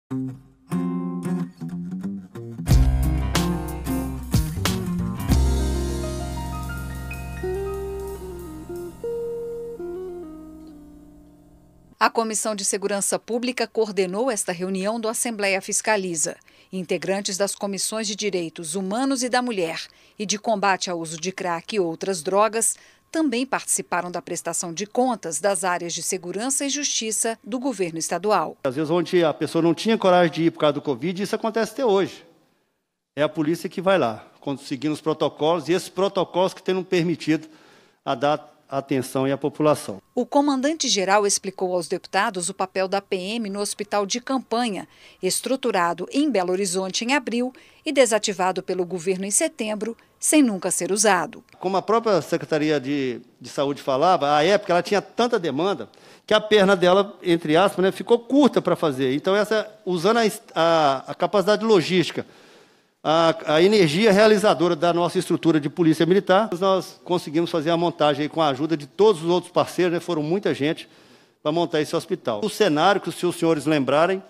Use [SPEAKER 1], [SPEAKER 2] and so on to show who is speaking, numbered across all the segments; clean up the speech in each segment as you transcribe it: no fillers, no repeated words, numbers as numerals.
[SPEAKER 1] A Comissão de Segurança Pública coordenou esta reunião do Assembleia Fiscaliza. Integrantes das comissões de Direitos Humanos e da Mulher e de Combate ao Uso de Crack e outras drogas também participaram da prestação de contas das áreas de segurança e justiça do governo estadual.
[SPEAKER 2] Às vezes, onde a pessoa não tinha coragem de ir por causa do Covid, isso acontece até hoje. É a polícia que vai lá, seguindo os protocolos, e esses protocolos que têm permitido a dar atenção à população.
[SPEAKER 1] O comandante-geral explicou aos deputados o papel da PM no hospital de campanha, estruturado em Belo Horizonte em abril e desativado pelo governo em setembro, sem nunca ser usado.
[SPEAKER 2] Como a própria Secretaria de Saúde falava, à época ela tinha tanta demanda que a perna dela, entre aspas, né, ficou curta para fazer. Então, usando a capacidade logística, a energia realizadora da nossa estrutura de polícia militar, nós conseguimos fazer a montagem aí com a ajuda de todos os outros parceiros, né, foram muita gente para montar esse hospital. O cenário que, se os senhores lembrarem,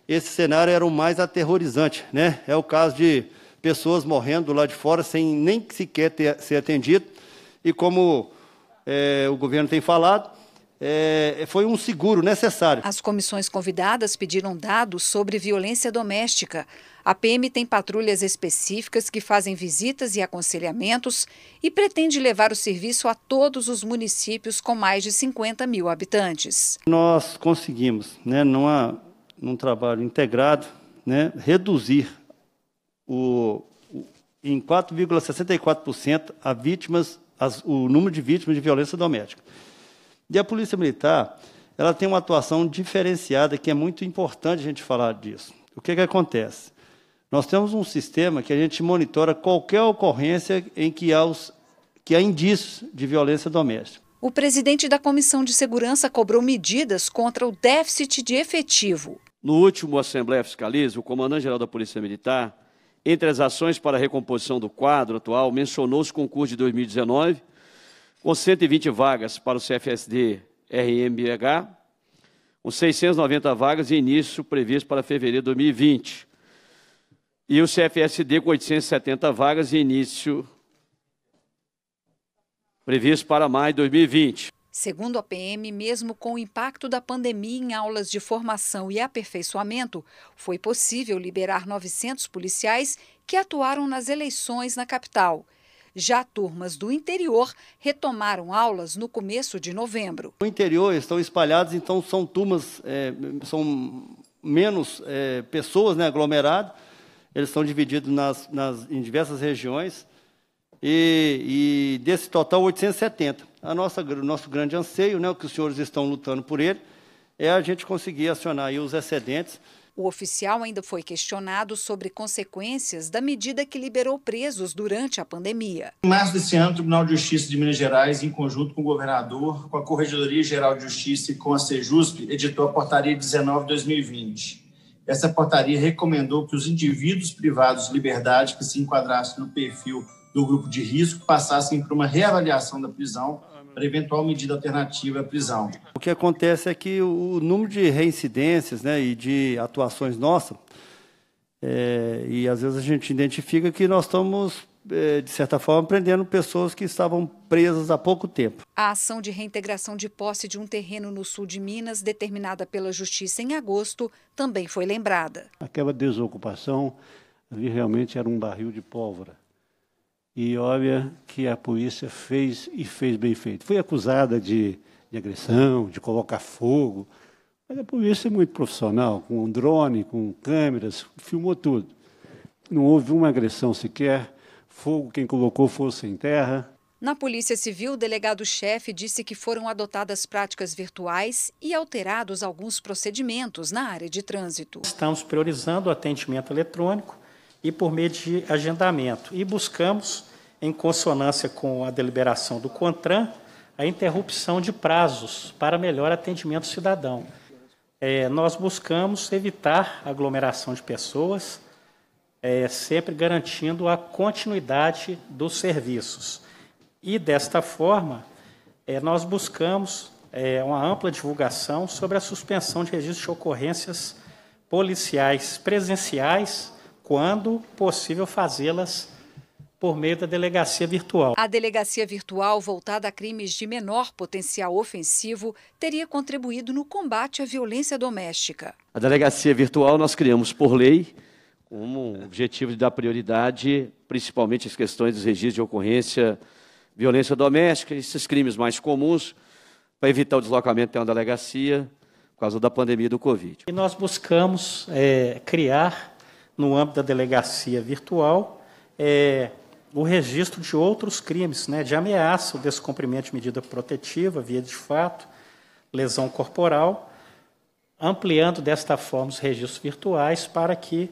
[SPEAKER 2] esse cenário era o mais aterrorizante, né? É o caso de pessoas morrendo lá de fora sem nem sequer ser atendido. E como o governo tem falado, foi um seguro necessário.
[SPEAKER 1] As comissões convidadas pediram dados sobre violência doméstica. A PM tem patrulhas específicas que fazem visitas e aconselhamentos e pretende levar o serviço a todos os municípios com mais de 50 mil habitantes.
[SPEAKER 2] Nós conseguimos, né, num trabalho integrado, né, reduzir em 4,64% o número de vítimas de violência doméstica. E a Polícia Militar, ela tem uma atuação diferenciada que é muito importante a gente falar disso. O que acontece? Nós temos um sistema que a gente monitora qualquer ocorrência em que há indícios de violência doméstica.
[SPEAKER 1] O presidente da Comissão de Segurança cobrou medidas contra o déficit de efetivo.
[SPEAKER 3] No último Assembleia Fiscaliza, o comandante-geral da Polícia Militar, entre as ações para a recomposição do quadro atual, mencionou os concursos de 2019, com 120 vagas para o CFSD RMBH, com 690 vagas e início previsto para fevereiro de 2020. E o CFSD com 870 vagas e início previsto para maio de 2020.
[SPEAKER 1] Segundo a PM, mesmo com o impacto da pandemia em aulas de formação e aperfeiçoamento, foi possível liberar 900 policiais que atuaram nas eleições na capital. Já turmas do interior retomaram aulas no começo de novembro.
[SPEAKER 2] No interior estão espalhados, então são turmas, são menos pessoas, né, aglomeradas. Eles estão divididos em diversas regiões e desse total 870. O nosso grande anseio, né, o que os senhores estão lutando por ele, é a gente conseguir acionar aí os excedentes.
[SPEAKER 1] O oficial ainda foi questionado sobre consequências da medida que liberou presos durante a pandemia.
[SPEAKER 4] Em março desse ano, o Tribunal de Justiça de Minas Gerais, em conjunto com o governador, com a Corregedoria Geral de Justiça e com a Sejusp, editou a Portaria 19/2020. Essa portaria recomendou que os indivíduos privados de liberdade que se enquadrassem no perfil do grupo de risco passassem por uma reavaliação da prisão para eventual medida alternativa à prisão.
[SPEAKER 2] O que acontece é que o número de reincidências, né, e de atuações nossas, e às vezes a gente identifica que nós estamos, de certa forma, prendendo pessoas que estavam presas há pouco tempo.
[SPEAKER 1] A ação de reintegração de posse de um terreno no sul de Minas, determinada pela Justiça em agosto, também foi lembrada.
[SPEAKER 5] Aquela desocupação ali realmente era um barril de pólvora. E olha que a polícia fez bem feito. Foi acusada de agressão, de colocar fogo, mas a polícia é muito profissional, com um drone, com câmeras, filmou tudo. Não houve uma agressão sequer, fogo quem colocou força em terra.
[SPEAKER 1] Na Polícia Civil, o delegado-chefe disse que foram adotadas práticas virtuais e alterados alguns procedimentos na área de trânsito.
[SPEAKER 6] Estamos priorizando o atendimento eletrônico e por meio de agendamento. E buscamos, em consonância com a deliberação do CONTRAN, a interrupção de prazos para melhor atendimento cidadão. Nós buscamos evitar aglomeração de pessoas, sempre garantindo a continuidade dos serviços. E, desta forma, nós buscamos uma ampla divulgação sobre a suspensão de registro de ocorrências policiais presenciais, quando possível fazê-las por meio da delegacia virtual.
[SPEAKER 1] A delegacia virtual voltada a crimes de menor potencial ofensivo teria contribuído no combate à violência doméstica.
[SPEAKER 3] A delegacia virtual nós criamos por lei, com o objetivo de dar prioridade, principalmente às questões dos registros de ocorrência, violência doméstica, esses crimes mais comuns, para evitar o deslocamento até uma delegacia, por causa da pandemia do Covid.
[SPEAKER 6] E nós buscamos criar, no âmbito da delegacia virtual, o registro de outros crimes, de ameaça, o descumprimento de medida protetiva, via de fato, lesão corporal, ampliando desta forma os registros virtuais para que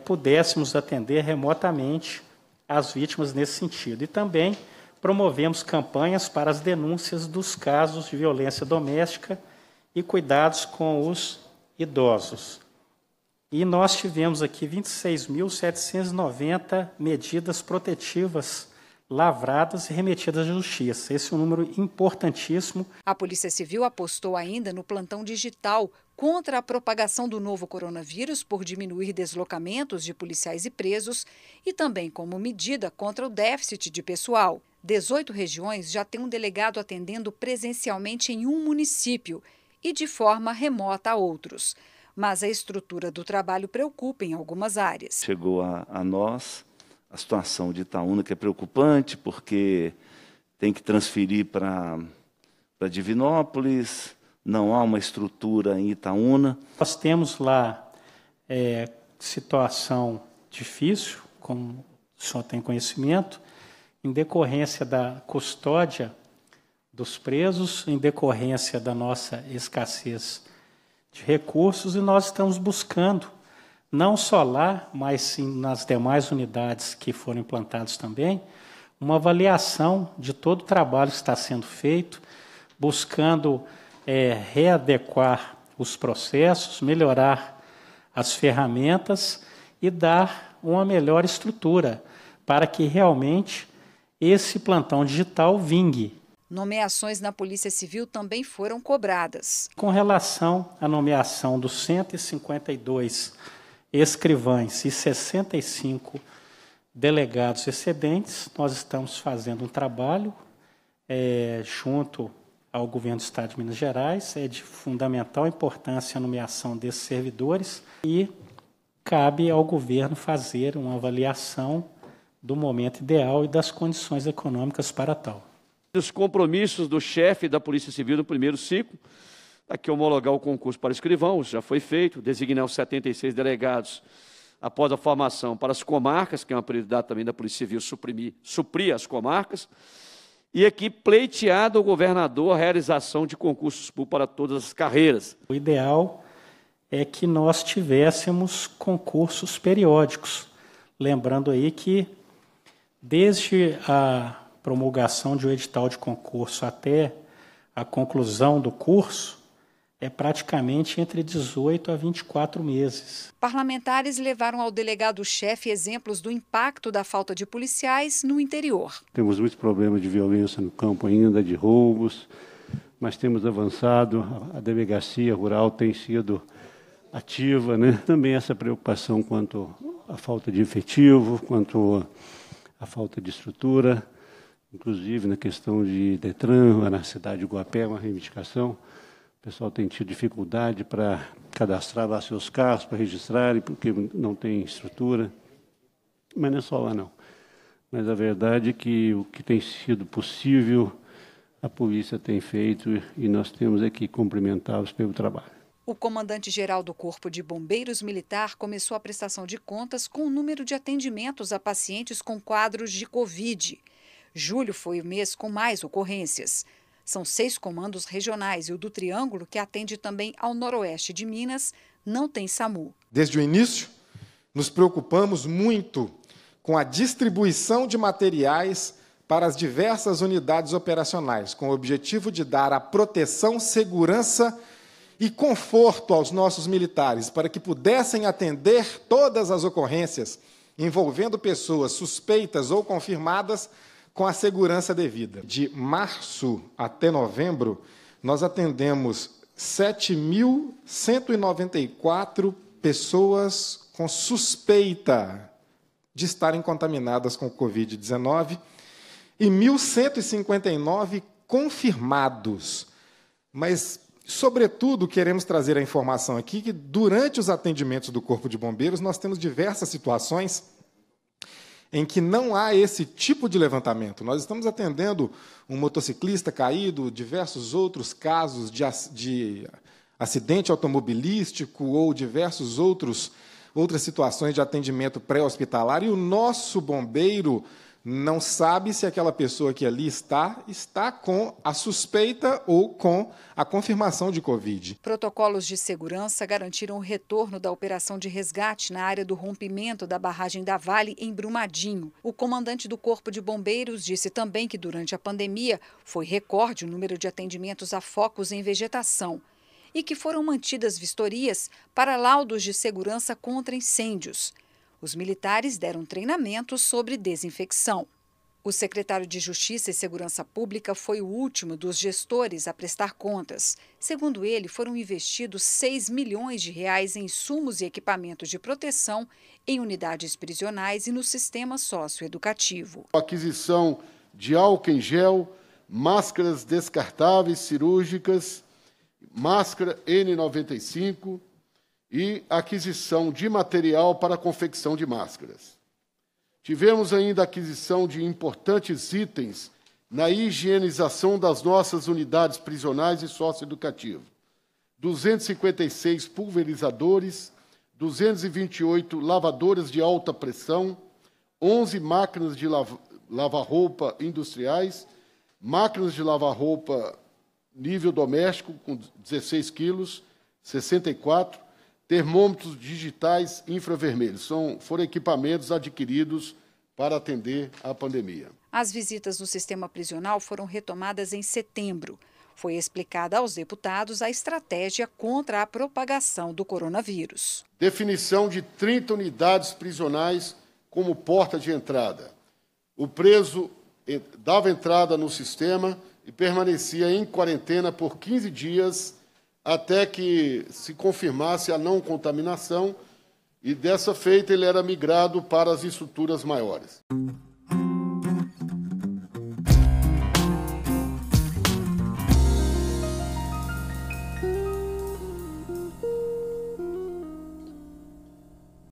[SPEAKER 6] pudéssemos atender remotamente as vítimas nesse sentido. E também promovemos campanhas para as denúncias dos casos de violência doméstica e cuidados com os idosos. E nós tivemos aqui 26.790 medidas protetivas lavradas e remetidas à justiça. Esse é um número importantíssimo.
[SPEAKER 1] A Polícia Civil apostou ainda no plantão digital contra a propagação do novo coronavírus por diminuir deslocamentos de policiais e presos e também como medida contra o déficit de pessoal. 18 regiões já têm um delegado atendendo presencialmente em um município e de forma remota a outros. Mas a estrutura do trabalho preocupa em algumas áreas.
[SPEAKER 7] Chegou a nós a situação de Itaúna, que é preocupante, porque tem que transferir para Divinópolis, não há uma estrutura em Itaúna.
[SPEAKER 6] Nós temos lá situação difícil, como o senhor tem conhecimento, em decorrência da custódia dos presos, em decorrência da nossa escassez de recursos, e nós estamos buscando, não só lá, mas sim nas demais unidades que foram implantadas também, uma avaliação de todo o trabalho que está sendo feito, buscando readequar os processos, melhorar as ferramentas e dar uma melhor estrutura para que realmente esse plantão digital vingue.
[SPEAKER 1] Nomeações na Polícia Civil também foram cobradas.
[SPEAKER 6] Com relação à nomeação dos 152 escrivães e 65 delegados excedentes, nós estamos fazendo um trabalho junto ao Governo do Estado de Minas Gerais. É de fundamental importância a nomeação desses servidores e cabe ao governo fazer uma avaliação do momento ideal e das condições econômicas para tal.
[SPEAKER 3] Os compromissos do chefe da Polícia Civil no primeiro ciclo, aqui homologar o concurso para escrivão, já foi feito, designar os 76 delegados após a formação para as comarcas, que é uma prioridade também da Polícia Civil, suprir as comarcas, e aqui pleiteado ao governador a realização de concursos públicos para todas as carreiras.
[SPEAKER 6] O ideal é que nós tivéssemos concursos periódicos, lembrando aí que desde a promulgação de um edital de concurso até a conclusão do curso, é praticamente entre 18 a 24 meses.
[SPEAKER 1] Parlamentares levaram ao delegado-chefe exemplos do impacto da falta de policiais no interior.
[SPEAKER 5] Temos muitos problemas de violência no campo ainda, de roubos, mas temos avançado, a delegacia rural tem sido ativa, Também essa preocupação quanto à falta de efetivo, quanto à falta de estrutura, inclusive na questão de Detran, na cidade de Guapé, uma reivindicação. O pessoal tem tido dificuldade para cadastrar lá seus carros, para registrarem, porque não tem estrutura. Mas não é só lá, não. Mas a verdade é que o que tem sido possível, a polícia tem feito, e nós temos aqui cumprimentá-los pelo trabalho.
[SPEAKER 1] O comandante-geral do Corpo de Bombeiros Militar começou a prestação de contas com o número de atendimentos a pacientes com quadros de Covid. Julho foi o mês com mais ocorrências. São 6 comandos regionais e o do Triângulo, que atende também ao noroeste de Minas, não tem SAMU.
[SPEAKER 8] Desde o início, nos preocupamos muito com a distribuição de materiais para as diversas unidades operacionais, com o objetivo de dar a proteção, segurança e conforto aos nossos militares, para que pudessem atender todas as ocorrências envolvendo pessoas suspeitas ou confirmadas com a segurança devida. De março até novembro, nós atendemos 7.194 pessoas com suspeita de estarem contaminadas com o Covid-19 e 1.159 confirmados. Mas, sobretudo, queremos trazer a informação aqui que, durante os atendimentos do Corpo de Bombeiros, nós temos diversas situações em que não há esse tipo de levantamento. Nós estamos atendendo um motociclista caído, diversos outros casos de acidente automobilístico ou diversos outras situações de atendimento pré-hospitalar, e o nosso bombeiro não sabe se aquela pessoa que ali está com a suspeita ou com a confirmação de Covid.
[SPEAKER 1] Protocolos de segurança garantiram o retorno da operação de resgate na área do rompimento da barragem da Vale, em Brumadinho. O comandante do Corpo de Bombeiros disse também que, durante a pandemia, foi recorde o número de atendimentos a focos em vegetação e que foram mantidas vistorias para laudos de segurança contra incêndios. Os militares deram treinamentos sobre desinfecção. O secretário de Justiça e Segurança Pública foi o último dos gestores a prestar contas. Segundo ele, foram investidos R$6 milhões em insumos e equipamentos de proteção em unidades prisionais e no sistema socioeducativo.
[SPEAKER 9] Aquisição de álcool em gel, máscaras descartáveis cirúrgicas, máscara N95, e aquisição de material para a confecção de máscaras. Tivemos ainda a aquisição de importantes itens na higienização das nossas unidades prisionais e socioeducativas. 256 pulverizadores, 228 lavadoras de alta pressão, 11 máquinas de lavar-roupa industriais, máquinas de lavar-roupa nível doméstico com 16 quilos, 64, termômetros digitais infravermelhos. Foram equipamentos adquiridos para atender à pandemia.
[SPEAKER 1] As visitas no sistema prisional foram retomadas em setembro. Foi explicada aos deputados a estratégia contra a propagação do coronavírus.
[SPEAKER 9] Definição de 30 unidades prisionais como porta de entrada. O preso dava entrada no sistema e permanecia em quarentena por 15 dias até que se confirmasse a não contaminação, e dessa feita ele era migrado para as estruturas maiores.